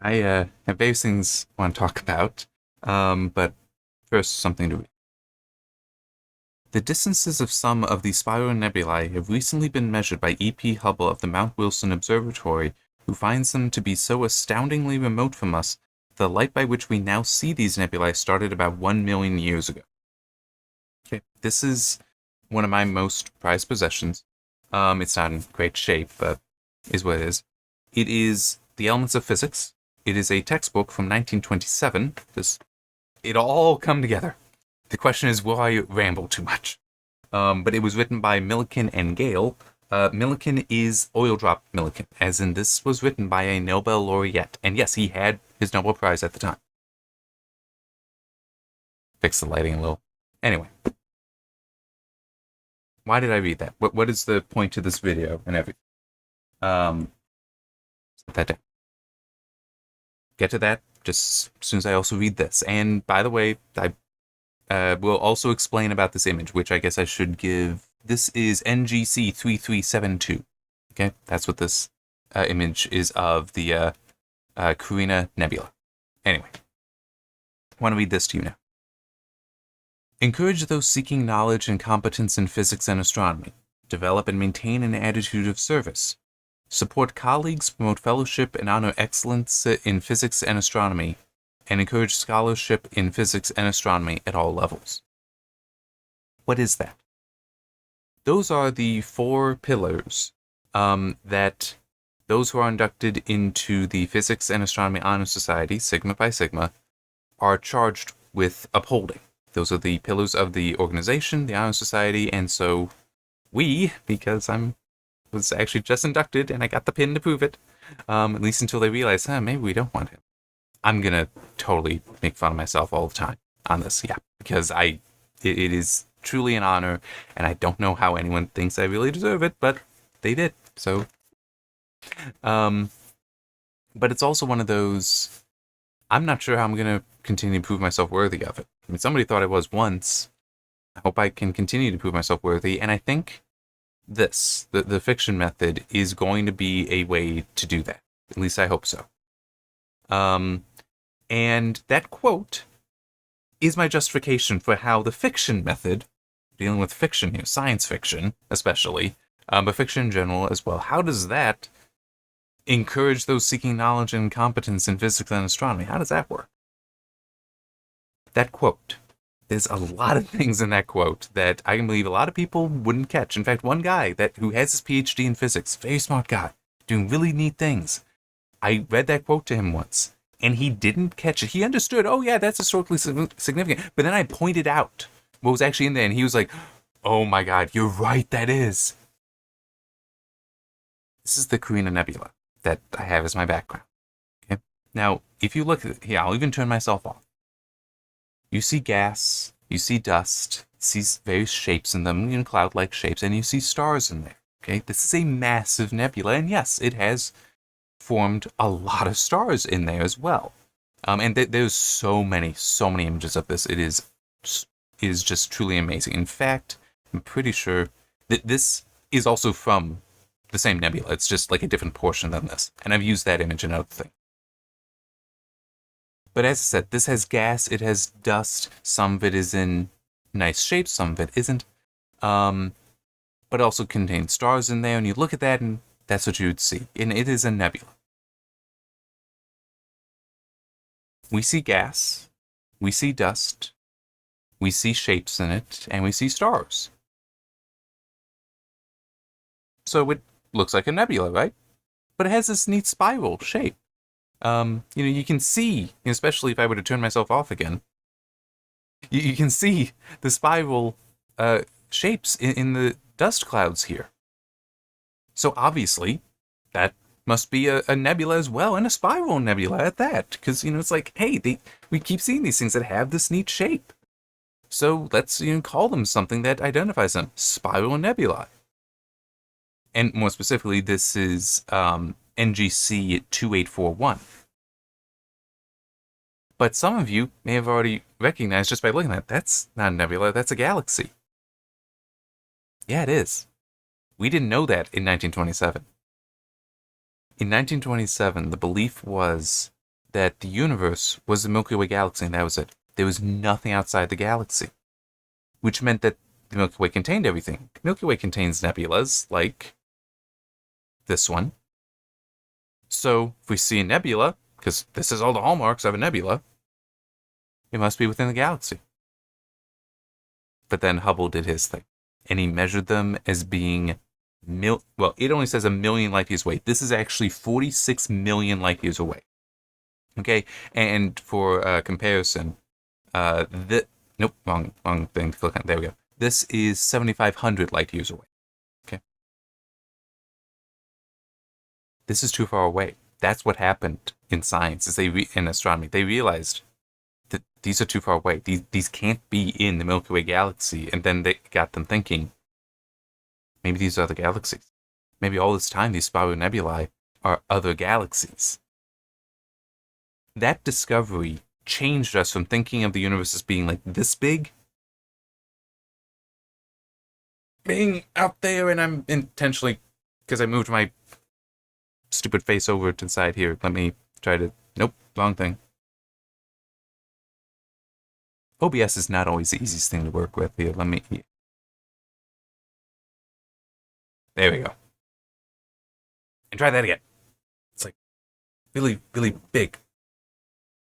I have various things I want to talk about, but first, something to read. The distances of some of the spiral nebulae have recently been measured by E.P. Hubble of the Mount Wilson Observatory, who finds them to be so astoundingly remote from us, the light by which we now see these nebulae started about 1 million years ago. Okay, this is one of my most prized possessions. It's not in great shape, but is what it is. It is The Elements of Physics. It is a textbook from 1927. It all come together. The question is, will I ramble too much? But it was written by Millikan and Gale. Millikan is Oil Drop Millikan, as in this was written by a Nobel laureate. And yes, he had his Nobel Prize at the time. Fix the lighting a little. Anyway. Why did I read that? What is the point to this video and everything? Set that down. Get to that just as soon as I also read this. And by the way, I will also explain about this image, which I guess I should give. This is NGC 3372. Okay, that's what this image is of the Carina Nebula. Anyway, I want to read this to you now. Encourage those seeking knowledge and competence in physics and astronomy. Develop and maintain an attitude of service. Support colleagues, promote fellowship, and honor excellence in physics and astronomy, and encourage scholarship in physics and astronomy at all levels. What is that? Those are the 4 pillars that those who are inducted into the Physics and Astronomy Honor Society, Sigma Pi Sigma, are charged with upholding. Those are the pillars of the organization, the Honor Society, and so we, because I was actually just inducted and I got the pin to prove it, at least until they realize, maybe we don't want him. I'm gonna totally make fun of myself all the time on this, yeah, because it is truly an honor, and I don't know how anyone thinks I really deserve it, but they did, so. But it's also one of those, I'm not sure how I'm gonna continue to prove myself worthy of it. I mean, somebody thought I was once. I hope I can continue to prove myself worthy, and I think the fiction method is going to be a way to do that. At least I hope so. And that quote is my justification for how the fiction method, dealing with fiction here, science fiction especially, but fiction in general as well, how does that encourage those seeking knowledge and competence in physics and astronomy? How does that work? That quote. There's a lot of things in that quote that I can believe a lot of people wouldn't catch. In fact, one guy who has his PhD in physics, very smart guy, doing really neat things. I read that quote to him once, and he didn't catch it. He understood, oh yeah, that's historically significant. But then I pointed out what was actually in there, and he was like, oh my god, you're right, that is. This is the Carina Nebula that I have as my background. Okay? Now, if you look at it, here, I'll even turn myself off. You see gas, you see dust, see various shapes in them, cloud-like shapes, and you see stars in there. Okay, this is a massive nebula, and yes, it has formed a lot of stars in there as well. And there's so many images of this. It is just truly amazing. In fact, I'm pretty sure that this is also from the same nebula. It's just like a different portion than this, and I've used that image in another thing. But as I said, this has gas, it has dust, some of it is in nice shapes, some of it isn't. But it also contains stars in there, and you look at that, and that's what you would see. And it is a nebula. We see gas, we see dust, we see shapes in it, and we see stars. So it looks like a nebula, right? But it has this neat spiral shape. You can see, especially if I were to turn myself off again, you can see the spiral shapes in the dust clouds here. So obviously, that must be a nebula as well, and a spiral nebula at that. Because, it's like, hey, we keep seeing these things that have this neat shape. So let's call them something that identifies them. Spiral nebula. And more specifically, this is NGC 2841. But some of you may have already recognized just by looking at it, that's not a nebula, that's a galaxy. Yeah, it is. We didn't know that in 1927. In 1927, the belief was that the universe was the Milky Way galaxy, and that was it. There was nothing outside the galaxy, which meant that the Milky Way contained everything. Milky Way contains nebulas, like this one. So if we see a nebula, because this is all the hallmarks of a nebula, it must be within the galaxy. But then Hubble did his thing, and he measured them as being well, it only says 1,000,000 light years away. This is actually 46 million light years away. Okay, and for comparison, nope, wrong thing to click on. There we go. This is 7,500 light years away. Okay, this is too far away. That's what happened in science, is in astronomy. They realized that these are too far away. These can't be in the Milky Way galaxy, and then they got them thinking, maybe these are other galaxies. Maybe all this time these spiral nebulae are other galaxies. That discovery changed us from thinking of the universe as being like this big, being out there, and I'm intentionally, because I moved my stupid face over to the side here. Let me try to, nope, wrong thing. OBS is not always the easiest thing to work with here. There we go. And try that again. It's like really, really big.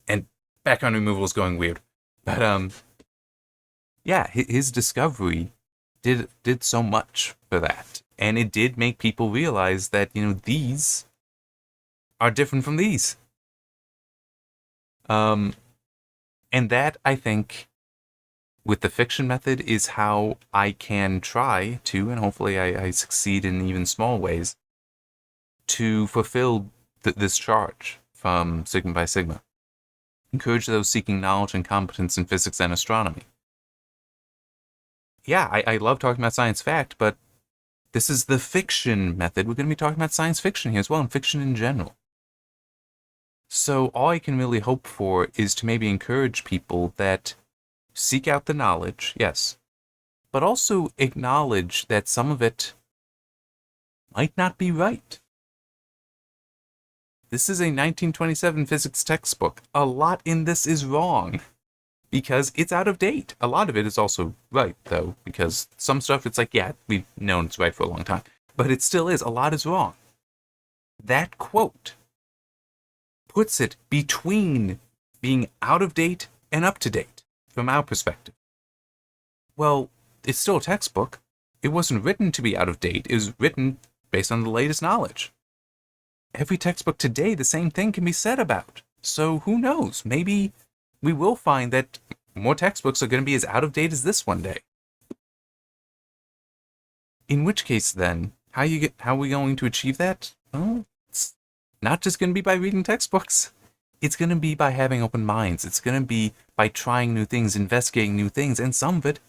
And background removal is going weird. But, yeah, his discovery did so much for that. And it did make people realize that, these are different from these. And that, I think, with the fiction method, is how I can try to, and hopefully I succeed in even small ways, to fulfill this charge from Sigma by Sigma. Encourage those seeking knowledge and competence in physics and astronomy. Yeah, I love talking about science fact, but this is the fiction method. We're going to be talking about science fiction here as well, and fiction in general. So all I can really hope for is to maybe encourage people that seek out the knowledge, yes, but also acknowledge that some of it might not be right. This is a 1927 physics textbook. A lot in this is wrong because it's out of date. A lot of it is also right, though, because some stuff it's like, yeah, we've known it's right for a long time, but it still is. A lot is wrong. That quote puts it between being out of date and up to date from our perspective. Well, it's still a textbook. It wasn't written to be out of date. It was written based on the latest knowledge. Every textbook today, the same thing can be said about. So who knows? Maybe we will find that more textbooks are going to be as out of date as this one day. In which case, then, how are we going to achieve that? Well, it's not just going to be by reading textbooks. It's going to be by having open minds. It's going to be by trying new things, investigating new things, and some of it,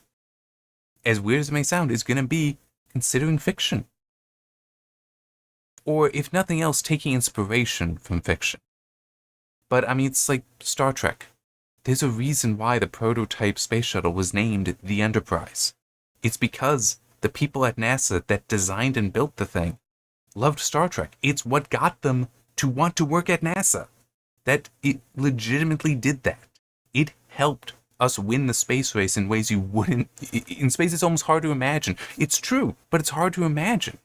as weird as it may sound, is going to be considering fiction. Or, if nothing else, taking inspiration from fiction. But, I mean, it's like Star Trek. There's a reason why the prototype space shuttle was named the Enterprise. It's because the people at NASA that designed and built the thing loved Star Trek. It's what got them to want to work at NASA. That it legitimately did that. It helped us win the space race in ways you wouldn't. In space, it's almost hard to imagine. It's true, but it's hard to imagine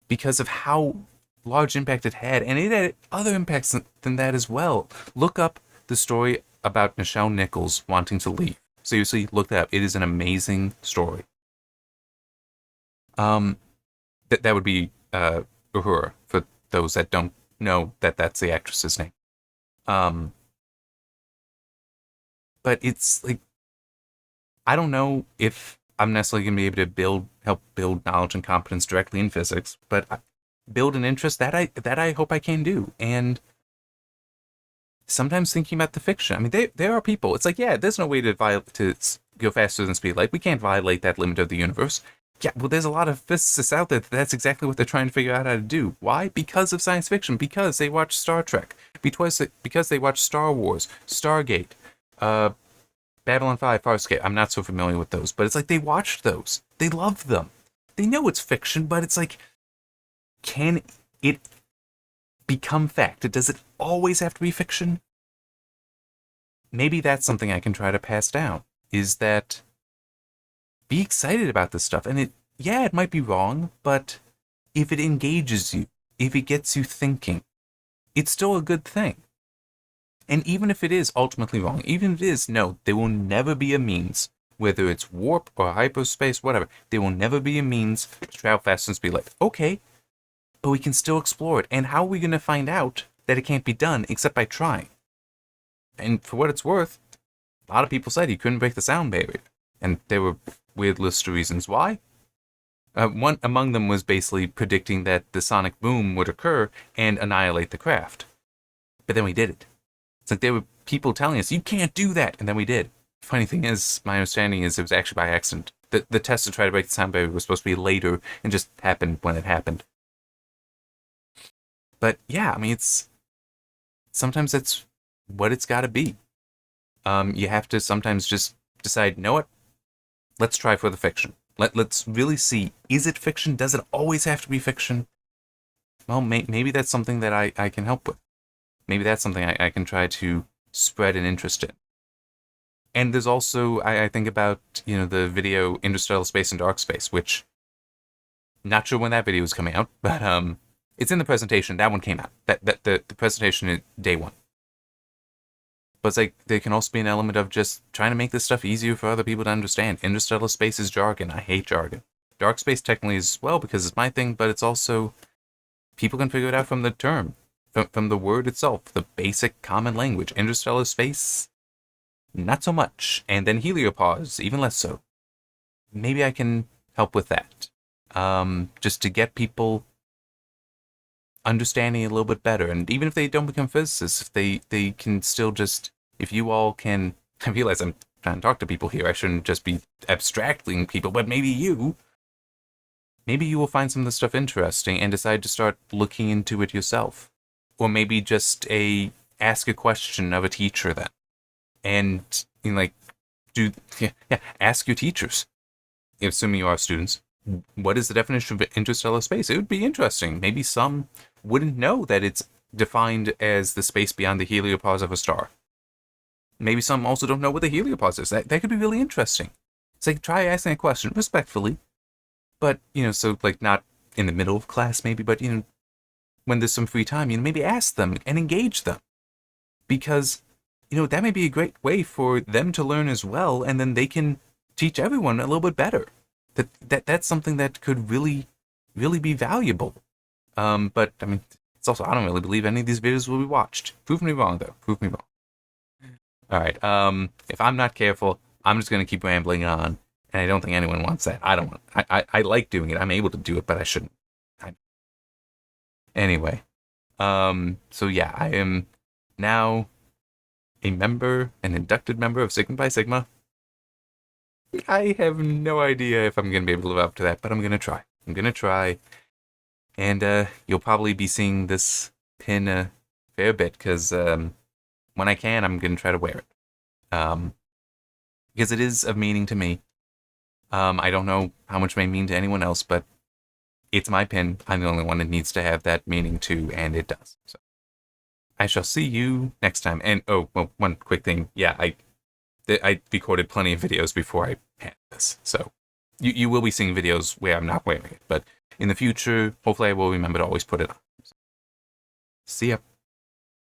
because of how large impact it had, and it had other impacts than that as well. Look up the story about Nichelle Nichols wanting to leave. Seriously, look that up. It is an amazing story. That would be Uhura, for those that don't know that that's the actress's name. But it's like, I don't know if I'm necessarily going to be able to help build knowledge and competence directly in physics, but build an interest that I hope I can do. And sometimes thinking about the fiction. I mean, there are people. It's like, yeah, there's no way to go faster than speed light. We can't violate that limit of the universe. Yeah, well, there's a lot of physicists out there that's exactly what they're trying to figure out how to do. Why? Because of science fiction. Because they watch Star Trek. Because they watch Star Wars, Stargate, Babylon 5, Farscape. I'm not so familiar with those, but it's like they watched those. They love them. They know it's fiction, but it's like, can it become fact? Does it always have to be fiction? Maybe that's something I can try to pass down, is that be excited about this stuff. And it might be wrong, but if it engages you, if it gets you thinking, it's still a good thing. And even if it is ultimately wrong, even if it is, no, there will never be a means, whether it's warp or hyperspace, whatever, there will never be a means to travel faster than speed of light. Okay, but we can still explore it. And how are we going to find out that it can't be done except by trying? And for what it's worth, a lot of people said he couldn't break the sound barrier. And there were weird list of reasons why. One among them was basically predicting that the sonic boom would occur and annihilate the craft. But then we did it. It's like there were people telling us, you can't do that, and then we did. Funny thing is, my understanding is it was actually by accident. The test to try to break the sound barrier was supposed to be later and just happened when it happened. But yeah, I mean, sometimes that's what it's got to be. You have to sometimes just decide, you know what? Let's try for the fiction. Let's really see, is it fiction? Does it always have to be fiction? Well, maybe that's something that I can help with. Maybe that's something I can try to spread an interest in. And there's also, I think about, the video Interstellar Space and Dark Space, which, not sure when that video is coming out, but it's in the presentation. That one came out. The presentation is day one. But it's like, there can also be an element of just trying to make this stuff easier for other people to understand. Interstellar space is jargon. I hate jargon. Dark space technically as well, because it's my thing, but it's also, people can figure it out from the term, from the word itself, the basic common language. Interstellar space, not so much. And then heliopause, even less so. Maybe I can help with that. Just to get people understanding it a little bit better. And even if they don't become physicists, if they can still just, if you all can, I realize I'm trying to talk to people here, I shouldn't just be abstracting people, but maybe you will find some of this stuff interesting and decide to start looking into it yourself. Or maybe just ask a question of a teacher then. And, ask your teachers, assuming you are students, what is the definition of interstellar space? It would be interesting. Maybe some wouldn't know that it's defined as the space beyond the heliopause of a star. Maybe some also don't know what the heliopause is. That could be really interesting. It's like, try asking a question respectfully, but, so like not in the middle of class maybe, but, when there's some free time, maybe ask them and engage them. Because, that may be a great way for them to learn as well, and then they can teach everyone a little bit better. That's something that could really, really be valuable. But, I mean, it's also, I don't really believe any of these videos will be watched. Prove me wrong, though. Prove me wrong. Alright, if I'm not careful, I'm just going to keep rambling on, and I don't think anyone wants that. I don't want, I like doing it. I'm able to do it, but I shouldn't. Anyway, so yeah, I am now an inducted member of Sigma Pi Sigma. I have no idea if I'm going to be able to live up to that, but I'm going to try. And you'll probably be seeing this pin a fair bit, because when I can, I'm going to try to wear it. Because it is of meaning to me. I don't know how much it may mean to anyone else, but it's my pin. I'm the only one that needs to have that meaning too, and it does. So I shall see you next time. And, one quick thing. Yeah, I recorded plenty of videos before I had this, so you will be seeing videos where I'm not wearing it, but in the future, hopefully I will remember to always put it on. See ya.